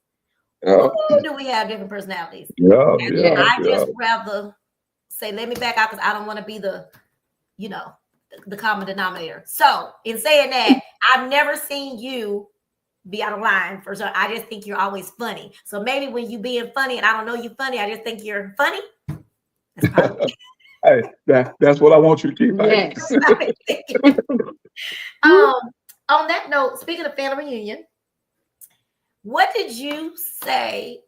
Yeah. Ooh, do we have different personalities? Yeah. And Yeah. Yeah. I Yeah. just rather say, let me back out because I don't want to be you know, the common denominator. So, in saying that, I've never seen you be out of line for sure. I just think you're always funny. So maybe when you being funny and I don't know you funny, I just think you're funny. That's probably Hey, that's what I want you to keep thinking. Yes. um on that note, speaking of family reunion, what did you say?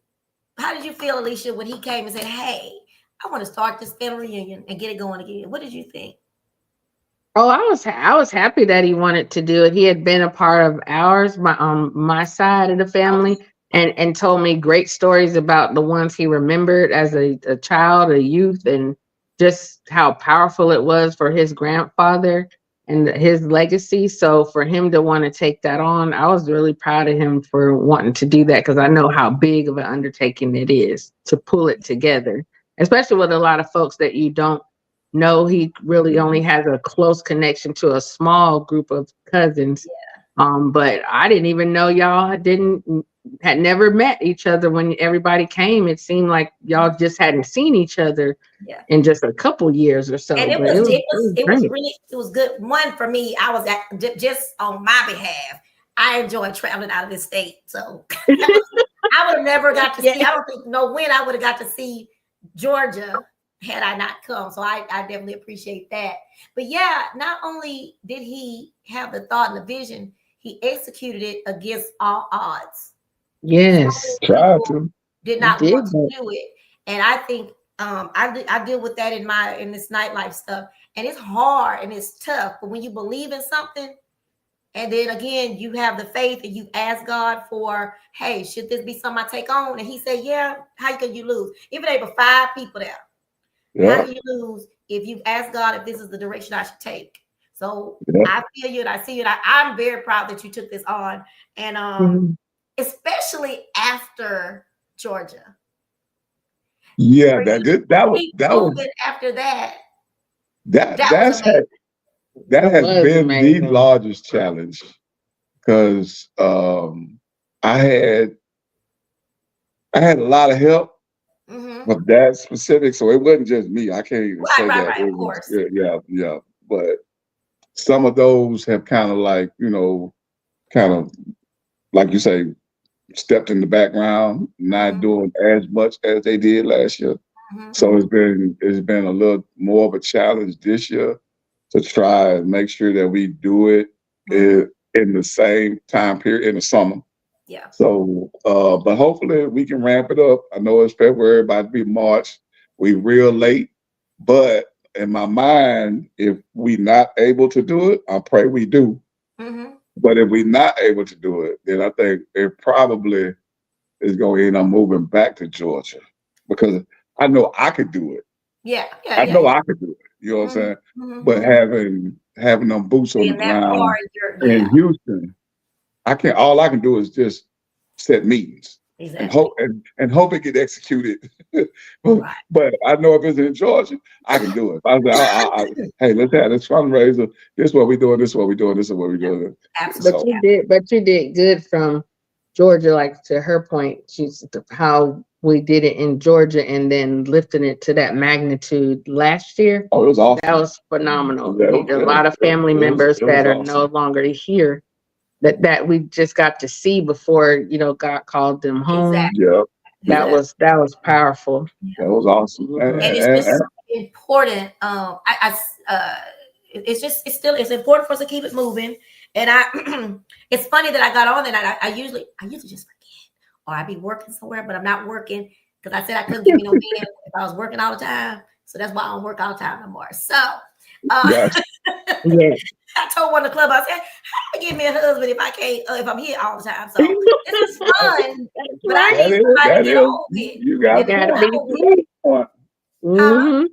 How did you feel, Alicia, when he came and said, hey, I want to start this family reunion and get it going again? What did you think? Oh, I was happy that he wanted to do it. He had been a part of ours, my side of the family, and told me great stories about the ones he remembered as a child, a youth, and just how powerful it was for his grandfather and his legacy. So for him to want to take that on, I was really proud of him for wanting to do that because I know how big of an undertaking it is to pull it together, especially with a lot of folks that you don't no, he really only has a close connection to a small group of cousins. But I didn't even know y'all had never met each other when everybody came. It seemed like y'all just hadn't seen each other Yeah. in just a couple years or And so. But it was great. it was good. One for me, I was just on my behalf. I enjoyed traveling out of the state, so I would have never got to see. I don't think no when I would have got to see Georgia had I not come. So I definitely appreciate that. But yeah, not only did he have the thought and the vision, he executed it against all odds. Yes, Try People to. did he not want did to that. do it, and I think I deal with that in this nightlife stuff, and it's hard and it's tough. But when you believe in something, and then again you have the faith and you ask God for, hey, should this be something I take on? And He said, yeah. How can you lose? Even there were 5 people there. How Yeah. can you lose if you ask God if this is the direction I should take? So Yeah. I feel you and I see you. And I'm very proud that you took this on, and Mhm. especially after Georgia. Yeah. For you to keep That was moving after that, that that was that's amazing. had that It has was been the amazing. largest challenge because I had I had a lot of help Mm-hmm. of that specific, so it wasn't just me. I can't even Right, say right, that right. Of it was. course. Yeah, yeah, yeah. But some of those have kind of like kind of like you say, stepped in the background, not Mm-hmm. doing as much as they did last year. So Mm-hmm. it's been a little more of a challenge this year to try and make sure that we do it Mm-hmm. in the same time period in the summer. Yeah. So, but hopefully we can ramp it up. I know it's February, about to be March. We real late, but in my mind, if we not able to do it, I pray we do. Mm-hmm. But if we're not able to do it, then I think it probably is going to end up moving back to Georgia because I know I could do it. Yeah, yeah, I yeah. know I could do it. You know what I'm saying? But having them boots on the Being that far, ground yeah, in Houston, I can't. All I can do is just set meetings and exactly. hope and hope it get executed. Right. But I know if it's in Georgia, I can do it. I say, hey, let's have this fundraiser. This is what we're doing. This is what we're doing. This is what we're doing. Absolutely. So, But you did good from Georgia, like to her point, she's how we did it in Georgia and then lifting it to that magnitude last year. oh, it was awesome. That was phenomenal. Yeah, A lot of family members it was that are awesome. no longer here that we just got to see before, God called them home. Exactly. Yeah, That was powerful. that was awesome. Mhm. And it's just important. It's important for us to keep it moving. And it's funny that I got on that. I usually just forget, or I'd be working somewhere, but I'm not working because I said I couldn't give me no man if I was working all the time. So that's why I don't work all the time no more. So, Gotcha. Yeah. I told one of the club, I said, how do I get me a husband if I can't, if I'm here all the time? So this is fun, but I need somebody to get on with. You got gotta a point. Mhm.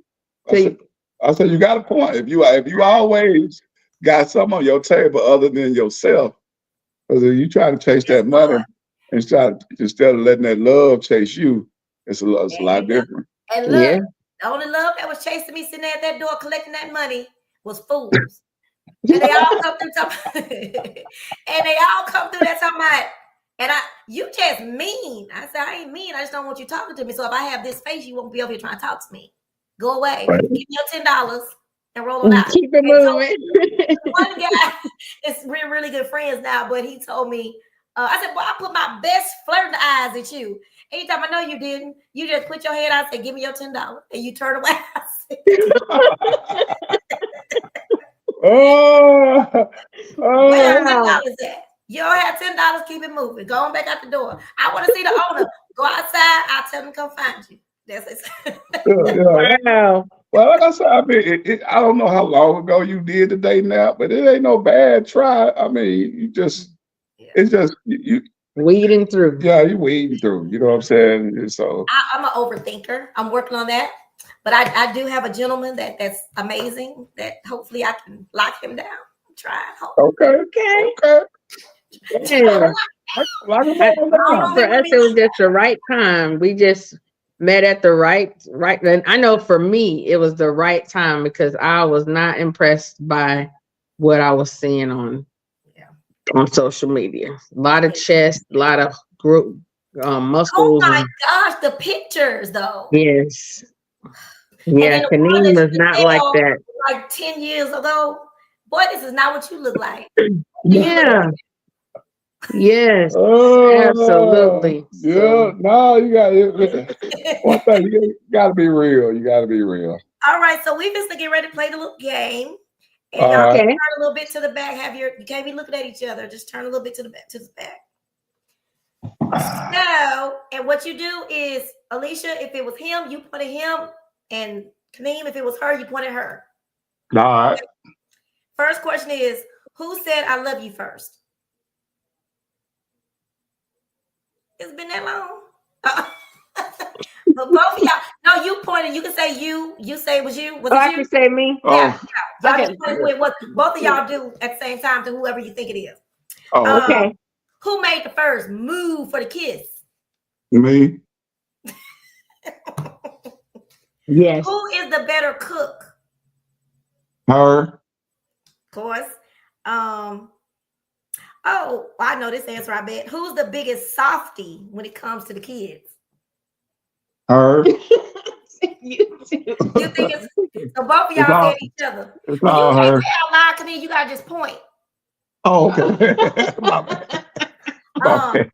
I said you got a point. If you always got something on your table other than yourself, because if you try to chase that money instead of letting that love chase you, it's a lot different. And look, the only love that was chasing me sitting there at that door collecting that money was fools. And they all come through that time. And you just mean. I said, I ain't mean. I just don't want you talking to me. So if I have this face, you won't be over here trying to talk to me. Go away. Right. Give me your $10 and roll it out. Keep it moving. So one guy is really good friends now, but he told me, I said, well, I put my best flirting eyes at you. Anytime I know you didn't, you just put your head out and say, give me your $10. And you turn away. Oh, Where your $10 at? You don't have $10, keep it moving. Go on back out the door. I want to see the owner. Go outside. I'll tell them to come find you. That's it. Wow. Well, like I said, I mean, I don't know how long ago you did the day now, but it ain't no bad try. I mean, it's just you weeding through. Yeah, you weeding through. You know what I'm saying? So I'm an overthinker. I'm working on that. But I do have a gentleman that's amazing that hopefully I can lock him down. I'm trying. Okay. Yeah. For us, it was just the right time. We just met at the right. And I know for me, it was the right time because I was not impressed by what I was seeing on social media. A lot of chest, a lot of group muscles. Oh my gosh, the pictures though. Yes. Yeah, Kaneen was not like that. Like 10 years ago. Boy, this is not what you look like. Yeah. Yes. Absolutely. Yeah. So. No, you got it. One thing, you got to be real. You got to be real. All right, so we just to get ready to play the little game. And y'all turn a little bit to the back. You can't be looking at each other. Just turn a little bit to the back. So, and what you do is, Alicia, if it was him, you point at him. And Kaneem, if it was her, you point at her. All right. First question is, who said I love you first? It's been that long. But both of y'all, no, you pointed. You can say you. You say it was you. Was it I you? can say me. Yeah. Okay. Just point what both of y'all do at the same time to whoever you think it is. Oh, okay. Who made the first move for the kiss? Me. Yes. Who is the better cook? Her. Of course. Oh, I know this answer, I bet. Who's the biggest softie when it comes to the kids? Her. You too. You think it's so both of y'all said each other. It's all her. You can't say you gotta just point. Oh, okay. My bad.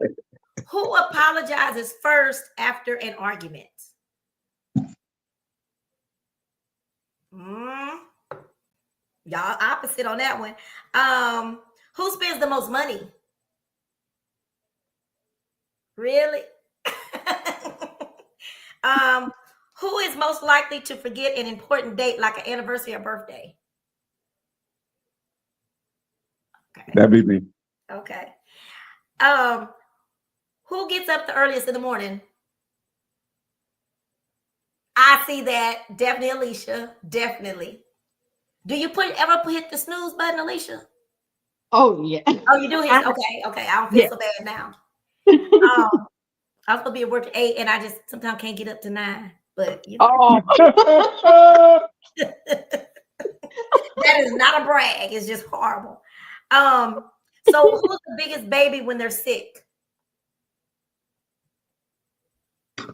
Who apologizes first after an argument? Y'all opposite on that one. Who spends the most money? Really? Who is most likely to forget an important date like an anniversary or birthday? Okay. That'd be me. Okay. Um, who gets up the earliest in the morning? I see that. Definitely Alicia. Definitely. Do you hit the snooze button, Alicia? Oh yeah. Oh, you do hit. Okay, okay. I don't feel Yeah. so bad now. I was gonna be at work at 8, and I just sometimes can't get up to 9. But you know, Oh. that is not a brag. It's just horrible. So who's the biggest baby when they're sick?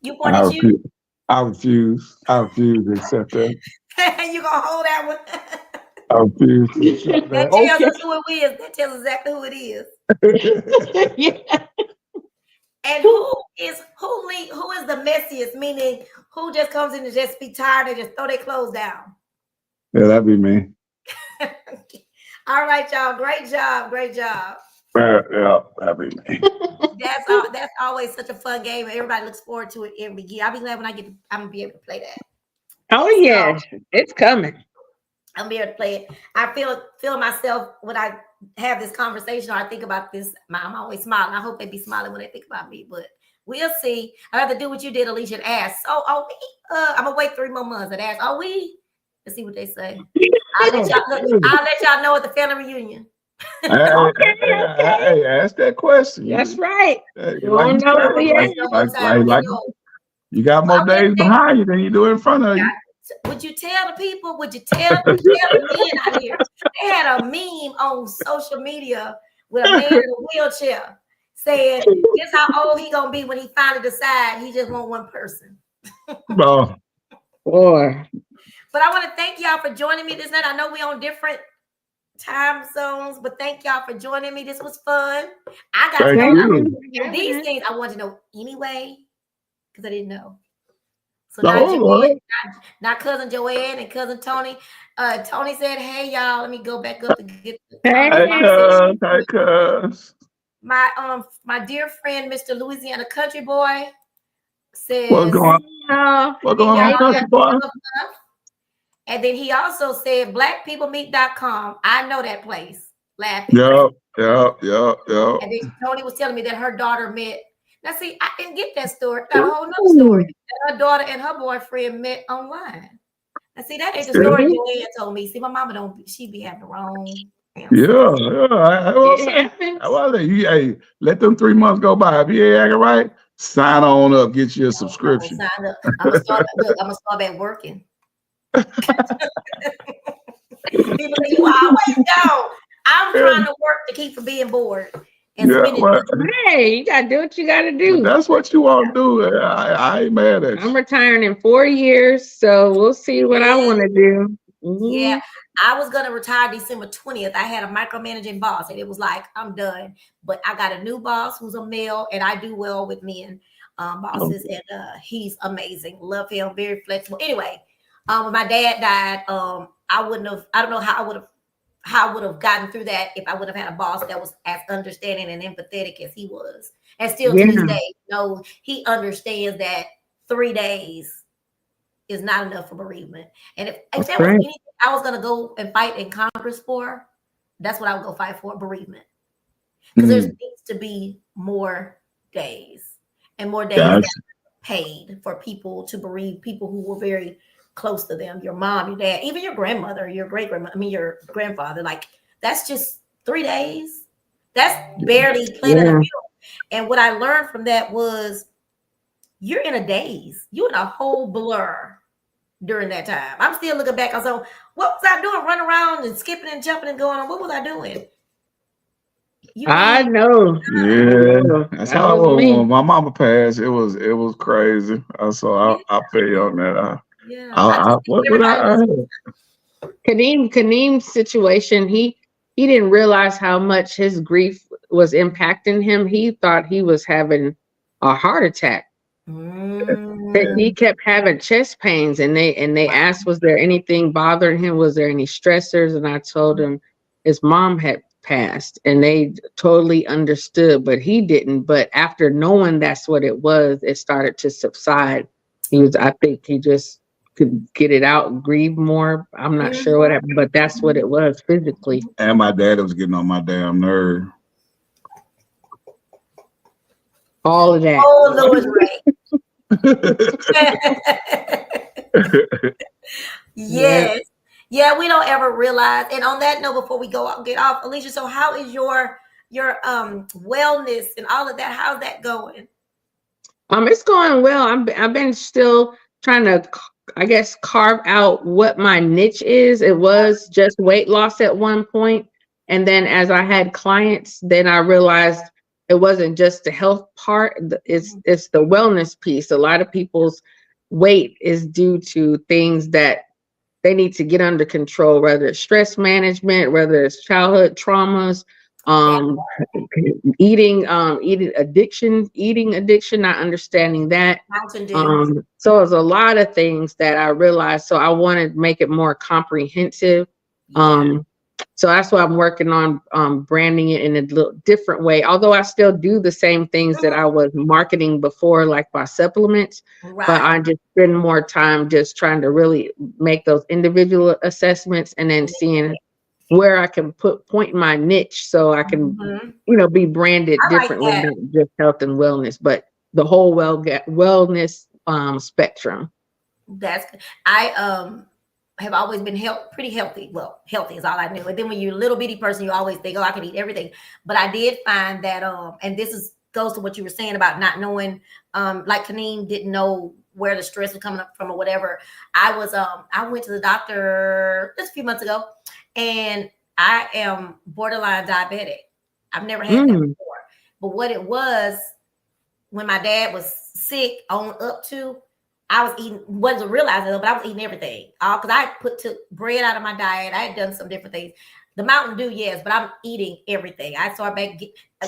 You I pointed you. refuse. I refuse. I refuse to accept that. You gonna hold that one? I refuse to accept That that. tells Okay. us who it is. That tells exactly who it is. Yeah. And who is the messiest? Meaning, who just comes in and just be tired and just throw their clothes down? Yeah, that'd be me. All right, y'all. Great job. Great job. Yeah, that'd be me. That's always such a fun game. Everybody looks forward to it every year. I'll be glad when I'm gonna be able to play that. Oh yeah, it's coming. I'm be able to play it. I feel myself when I have this conversation or I think about this. I'm always smiling. I hope they be smiling when they think about me, but we'll see. I have to do what you did, Alicia, and ask. So are we I'm gonna wait 3 more months and ask, are we? Let's see what they say. I'll let y'all know at the family reunion. Hey, ask that question. That's right. Like You you don't know said, who yet. you got more days behind you than you do in front of you. Would you tell the people? Would you tell the men out here? They had a meme on social media with a man in a wheelchair saying, "Guess how old he gonna be when he finally decide he just want one person." Bro. Boy. But I want to thank y'all for joining me this night. I know we on different time zones, but thank y'all for joining me. This was fun. I got to know these things I want to know anyway because I didn't know. So now cousin Joanne and cousin Tony. Tony said, "Hey y'all, let me go back up to get the Hey, cuz. My dear friend, Mr. Louisiana Country Boy, says, What's going on, country boy? And then he also said, blackpeoplemeet.com. I know that place. Laughing. Yep. And then Tony was telling me that her daughter met. Now, see, I didn't get that story. Got a whole nother story. That her daughter and her boyfriend met online. Now, see, that ain't the story Joanne told me. See, my mama she be having the wrong answer. Hey, let them 3 months go by. If you ain't acting right, sign on up, get you a subscription. I'm gonna start back working. People say, you always go. I'm trying to work to keep from being bored. And hey, you gotta do what you gotta do. But that's what you want to do. I ain't mad at you. I'm retiring in 4 years, so we'll see what I want to do. Mm-hmm. Yeah, I was gonna retire December 20th. I had a micromanaging boss, and it was like I'm done. But I got a new boss who's a male, and I do well with men bosses, and he's amazing. Love him, very flexible. Anyway, when my dad died, I don't know how I would have gotten through that if I would have had a boss that was as understanding and empathetic as he was. And still to this day, he understands that 3 days is not enough for bereavement. And if there was anything I was going to go and fight in Congress for, that's what I would go fight for, bereavement. Because there needs to be more days and more days paid for people to bereave people who were very close to them, your mom, your dad, even your grandmother, your great-grandmother, your grandfather. Like, that's just 3 days. That's barely planning a funeral. And what I learned from that was you're in a daze. You're in a whole blur during that time. I'm still looking back. I was like, what was I doing? Running around and skipping and jumping and going on. What was I doing? I know. Yeah. That's how when my mama passed. It was crazy. So I feel you on that. Kadeem's situation, he didn't realize how much his grief was impacting him. He thought he was having a heart attack. He kept having chest pains, and they asked, was there anything bothering him? Was there any stressors? And I told him his mom had passed, and they totally understood, but he didn't. But after knowing that's what it was, it started to subside. I think he just could get it out and grieve more. I'm not sure what happened, but that's what it was physically. And my dad was getting on my damn nerve. All of that. Oh, Lord, right. Yeah. Yes. Yeah, we don't ever realize. And on that note, before we get off, Alicia, so how is your wellness and all of that? How's that going? It's going well. I've been still trying to, I guess, carve out what my niche is. It was just weight loss at one point, and then as I had clients, then I realized it wasn't just the health part. It's the wellness piece. A lot of people's weight is due to things that they need to get under control, whether it's stress management, whether it's childhood traumas, That eating eating addiction, not understanding that. Mountain Dew. So it's a lot of things that I realized. So I wanted to make it more comprehensive. Yeah. So that's why I'm working on branding it in a little different way. Although I still do the same things that I was marketing before, like my supplements, but Right. I just spend more time just trying to really make those individual assessments and then seeing where I can point my niche so I can, be branded I like differently, that. not just health and wellness, but the whole wellness spectrum. That's good. I have always been pretty healthy. Well, healthy is all I knew. And then when you're a little bitty person, you always think, oh, I can eat everything. But I did find that and this goes to what you were saying about not knowing, like Kaneem didn't know where the stress was coming up from or whatever. I went to the doctor just a few months ago, and I am borderline diabetic. I've never had that before. But what it was, when my dad was sick on up to, I was eating, wasn't realizing it, but I was eating everything. Because I took bread out of my diet. I had done some different things. The Mountain Dew, yes, but I'm eating everything. I started back.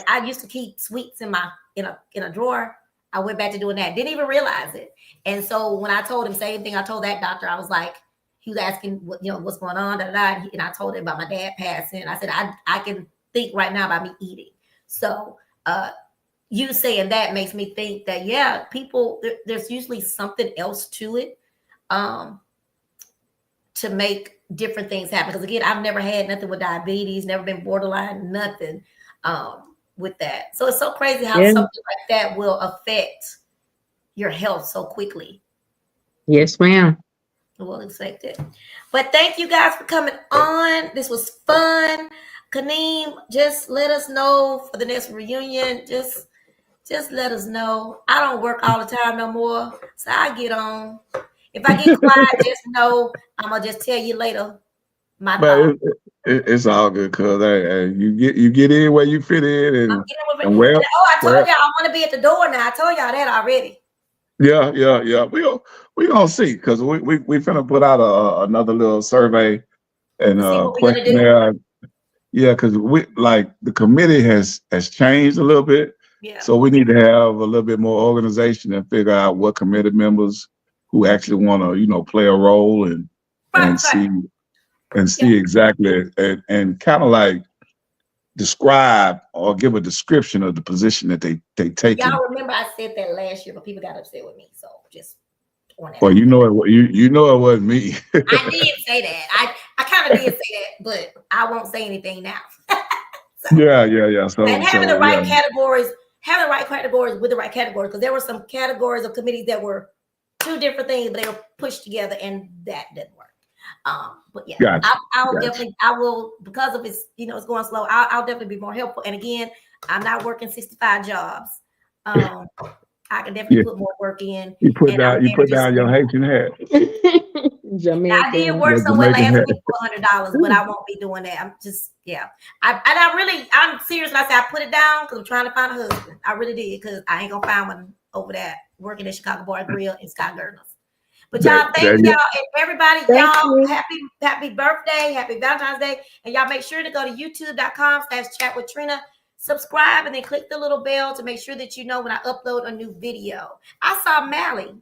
I used to keep sweets in a drawer. I went back to doing that. Didn't even realize it. And so when I told him, same thing I told that doctor, I was like, he was asking what's going on, and I told him about my dad passing. I said, I can think right now about me eating. So you saying that makes me think that, yeah, people, there's usually something else to it to make different things happen. Because again, I've never had nothing with diabetes, never been borderline, nothing with that. So it's so crazy how something like that will affect your health so quickly. Yes, ma'am. Will affect it. But thank you guys for coming on. This was fun. Kaneem, just let us know for the next reunion. Just let us know. I don't work all the time no more, so I get on. If I get quiet, just know I'm gonna just tell you later my thoughts. It's all good, cuz you get in where you fit in, and I told y'all I want to be at the door now. I told y'all that already. Yeah. We gonna see, because we finna put out another little survey and See what we're gonna do. questionnaire. Yeah, because we like the committee has changed a little bit. Yeah. So we need to have a little bit more organization and figure out what committee members who actually want to, play a role and see exactly and kind of like describe or give a description of the position that they take. Y'all remember I said that last year, but people got upset with me. So just well, you know it wasn't me. I did say that. I kind of did say that, but I won't say anything now. Yeah. So and having the right categories with the right categories, because there were some categories of committees that were two different things, but they were pushed together, and that didn't work. But yeah, gotcha. I will, because of it's it's going slow. I'll definitely be more helpful. And again, I'm not working 65 jobs. I can definitely put more work in. You put down your Haitian hat. I did work somewhere last week for $100, but I won't be doing that. I'm just I'm serious when I say I put it down, because I'm trying to find a husband. I really did, because I ain't gonna find one over there working at Chicago Bar Grill in Scott Gardner's. But y'all, thank y'all, and everybody, y'all, happy birthday, happy Valentine's Day, and y'all make sure to go to youtube.com/chat with Trina. Subscribe and then click the little bell to make sure that you know when I upload a new video. I saw Mally.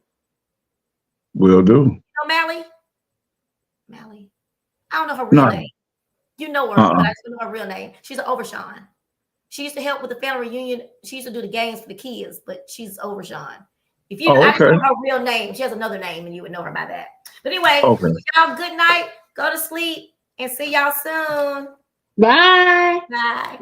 Will do. You know Mally? I don't know her real name. You know her, but I just don't know her real name. She's an Overshawn. She used to help with the family reunion. She used to do the games for the kids, but she's Overshawn. If you, I just know her real name. She has another name, and you would know her by that. But anyway, y'all, good night. Go to sleep, and see y'all soon. Bye. Bye.